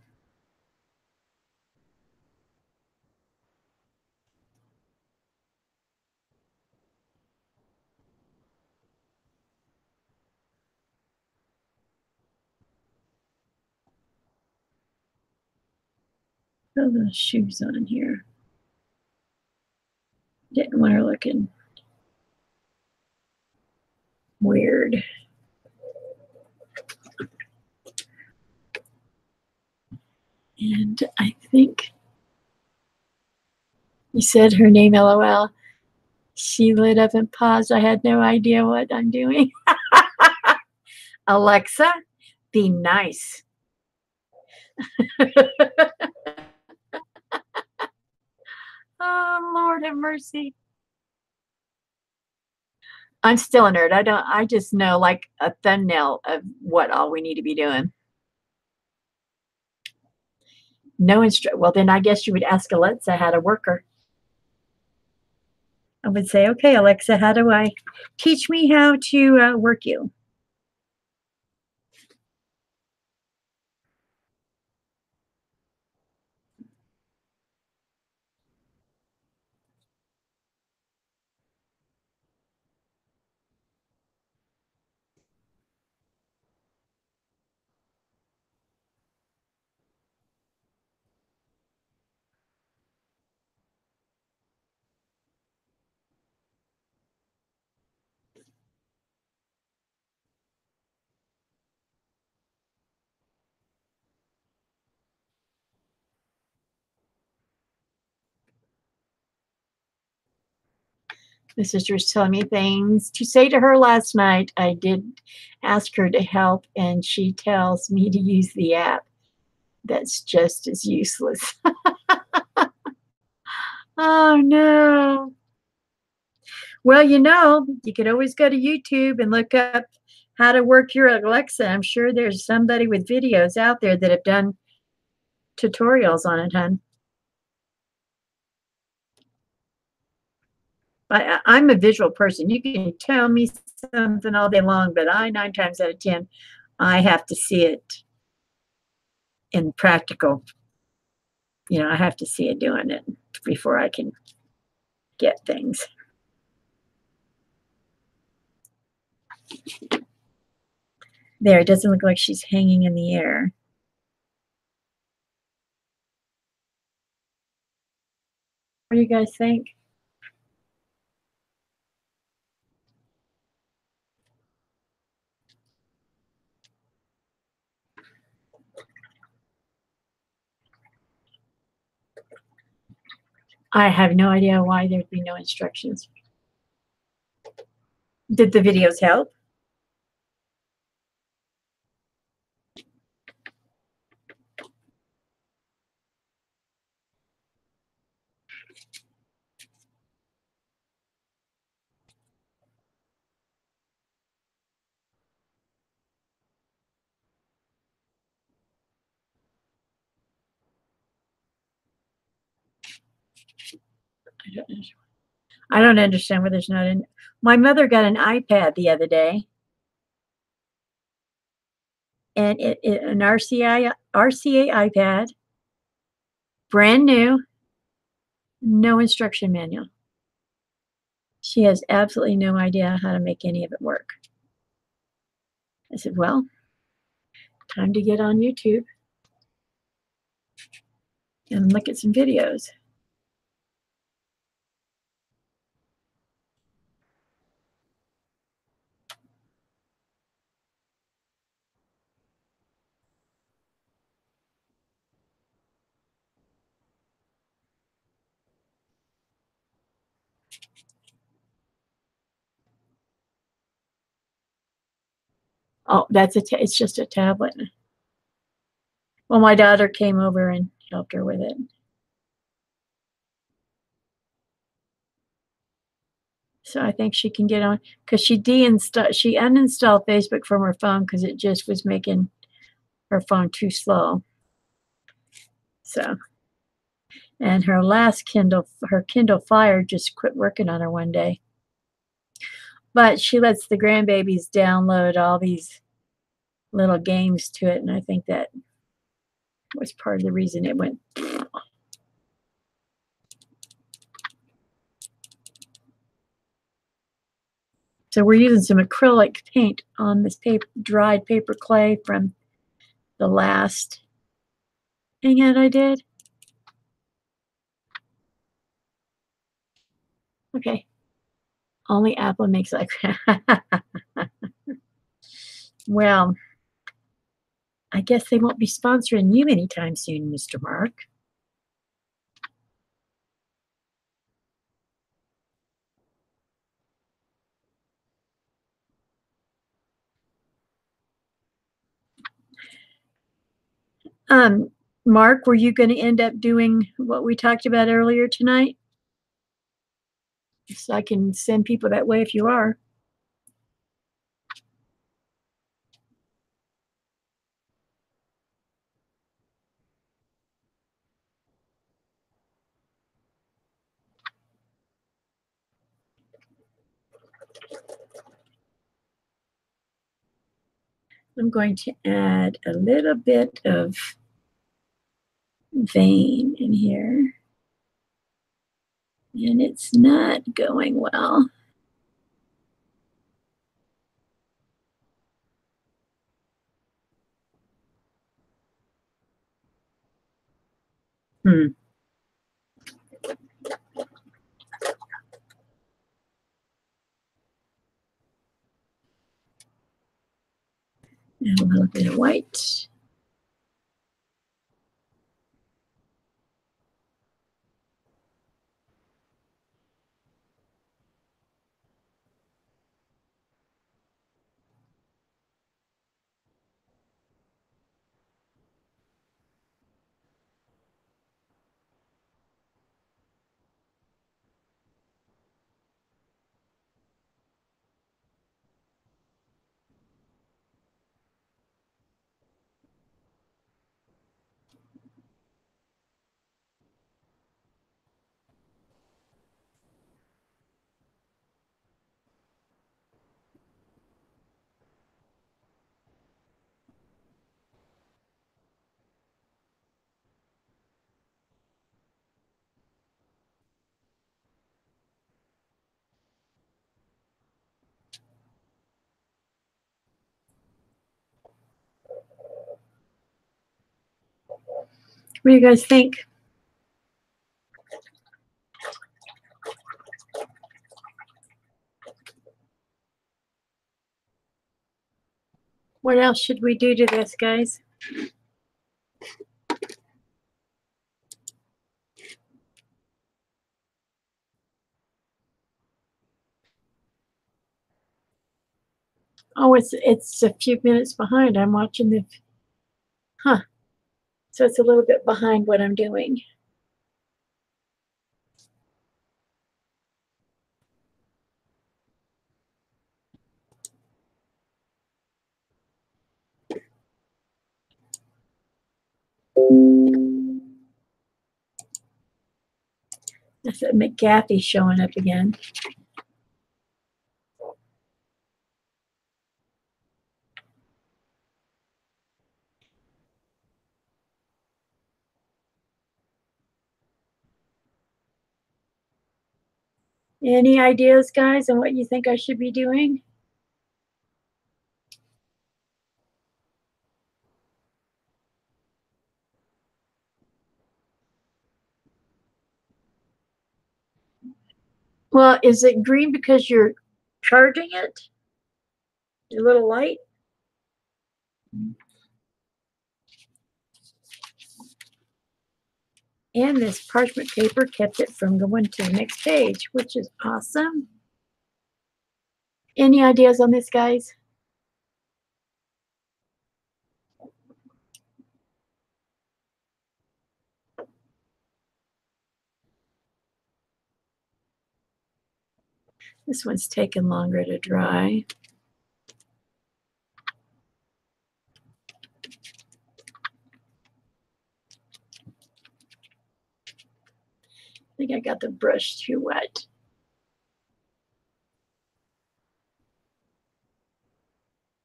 Speaker 1: put those shoes on here. Didn't want her looking weird. And I think you said her name, LOL. She lit up and paused. I had no idea what I'm doing. Alexa, be nice. Oh, Lord have mercy. I'm still a nerd. I just know like a thumbnail of what all we need to be doing. No well, then I guess you would ask Alexa how to work her. I would say, okay, Alexa, how do I teach me how to work you? My sister's telling me things to say to her last night. I did ask her to help, and she tells me to use the app. That's just as useless. Oh, no. Well, you could always go to YouTube and look up how to work your Alexa. I'm sure there's somebody with videos out there that have done tutorials on it, hon. I'm a visual person. You can tell me something all day long, but 9 times out of 10, I have to see it in practical. I have to see it doing it before I can get things. There, it doesn't look like she's hanging in the air. What do you guys think? I have no idea why there'd be no instructions. Did the videos help? I don't understand why there's not an. My mother got an iPad the other day, and an RCA iPad, brand new, no instruction manual. She has absolutely no idea how to make any of it work. I said, well, time to get on YouTube and look at some videos. Oh, it's just a tablet. Well, my daughter came over and helped her with it. So I think she can get on because she uninstalled Facebook from her phone because it just was making her phone too slow. So, and her Kindle Fire just quit working on her one day. But she lets the grandbabies download all these little games to it, and I think that was part of the reason it went. So we're using some acrylic paint on this dried paper clay from the last hangout I did. Okay. Only Apple makes like Well, I guess they won't be sponsoring you anytime soon, Mr. Mark. Um, Mark, were you going to end up doing what we talked about earlier tonight? So I can send people that way if you are. I'm going to add a little bit of vein in here. And it's not going well. And a little bit of white. What do you guys think? What else should we do to this, guys? Oh, it's a few minutes behind. I'm watching the, so it's a little bit behind what I'm doing. That's it, McGaffey showing up again. Any ideas, guys, on what you think I should be doing? Well, is it green because you're charging it? Your little light? And this parchment paper kept it from going to the next page, which is awesome. Any ideas on this, guys? This one's taken longer to dry. I think I got the brush too wet.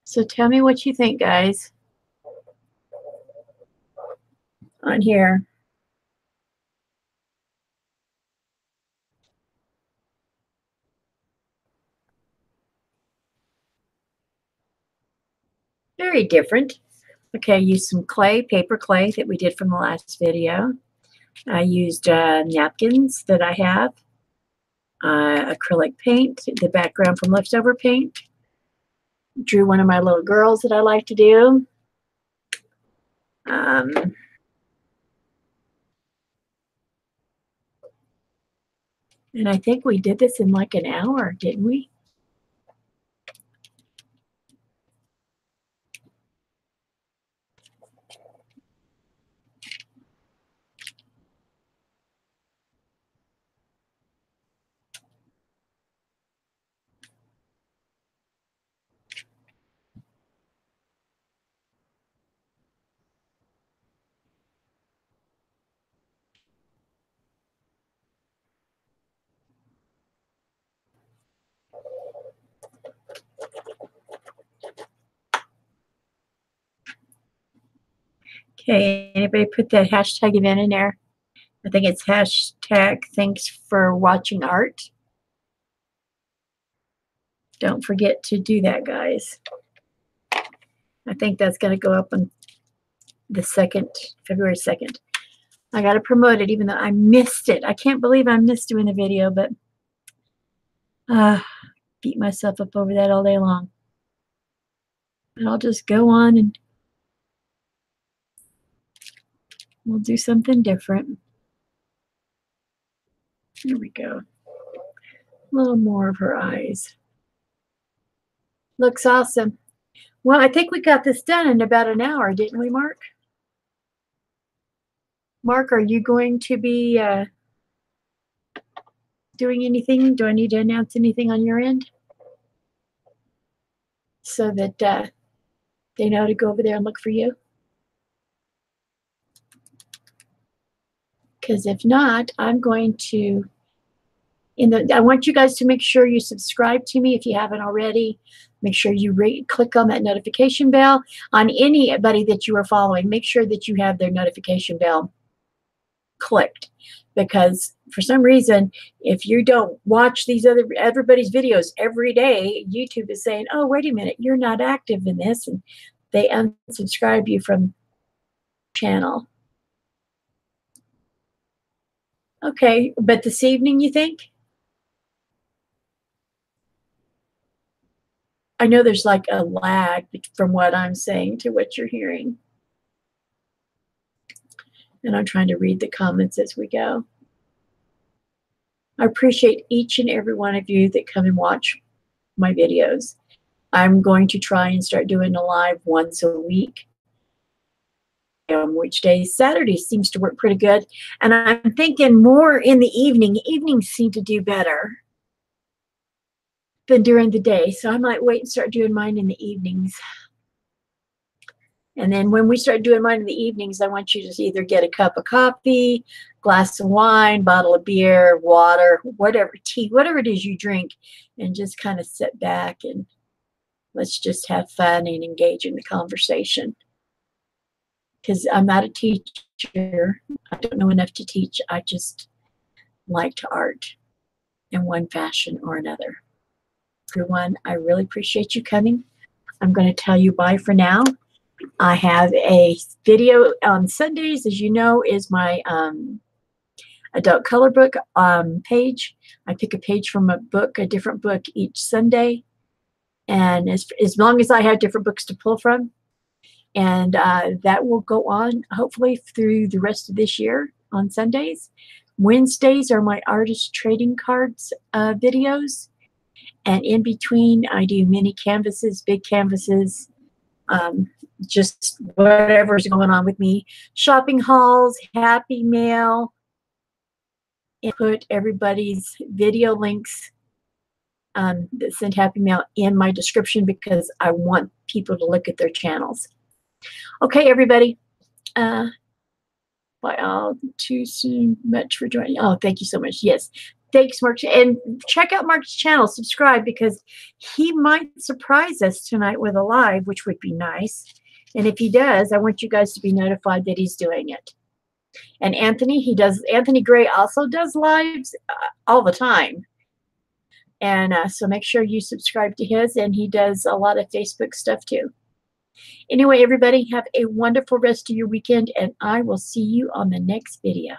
Speaker 1: So tell me what you think, guys, on here. Very different. Okay, I used some clay, paper clay that we did from the last video. I used napkins that I have, acrylic paint, the background from leftover paint. Drew one of my little girls that I like to do. And I think we did this in like an hour, didn't we? Okay, anybody put that hashtag event in there? I think it's hashtag thanks for watching art. Don't forget to do that, guys. I think that's going to go up on the 2nd, February 2nd. I got to promote it even though I missed it. I can't believe I missed doing the video, but beat myself up over that all day long. But I'll just go on and we'll do something different. Here we go. A little more of her eyes. Looks awesome. Well, I think we got this done in about an hour, didn't we, Mark? Mark, are you going to be doing anything? Do I need to announce anything on your end? So that they know to go over there and look for you? Because if not, I'm going to, I want you guys to make sure you subscribe to me if you haven't already. Make sure you click on that notification bell. On anybody that you are following, make sure that you have their notification bell clicked. Because for some reason, if you don't watch everybody's videos every day, YouTube is saying, oh, wait a minute, you're not active in this. And they unsubscribe you from the channel. Okay, but this evening, you think? I know there's like a lag from what I'm saying to what you're hearing. And I'm trying to read the comments as we go. I appreciate each and every one of you that come and watch my videos. I'm going to try and start doing a live once a week. Which days? Saturday seems to work pretty good. And I'm thinking more in the evening. Evenings seem to do better than during the day. So I might wait and start doing mine in the evenings. And then when we start doing mine in the evenings, I want you to either get a cup of coffee, glass of wine, bottle of beer, water, whatever, tea, whatever it is you drink, and just kind of sit back and let's just have fun and engage in the conversation. Because I'm not a teacher. I don't know enough to teach. I just like to art in one fashion or another. Everyone, I really appreciate you coming. I'm going to tell you bye for now. I have a video on Sundays, as you know, is my adult color book page. I pick a page from a book, a different book each Sunday. And as long as I have different books to pull from, and that will go on hopefully through the rest of this year on Sundays. Wednesdays are my artist trading cards videos. And in between, I do mini canvases, big canvases, just whatever's going on with me. Shopping hauls, happy mail, and put everybody's video links that send happy mail in my description because I want people to look at their channels. Okay, everybody. Bye all too soon much for joining. Oh, thank you so much. Yes. Thanks, Mark. And check out Mark's channel. Subscribe because he might surprise us tonight with a live, which would be nice. And if he does, I want you guys to be notified that he's doing it. And Anthony Gray also does lives all the time. And so make sure you subscribe to his. And he does a lot of Facebook stuff too. Anyway, everybody, have a wonderful rest of your weekend, and I will see you on the next video.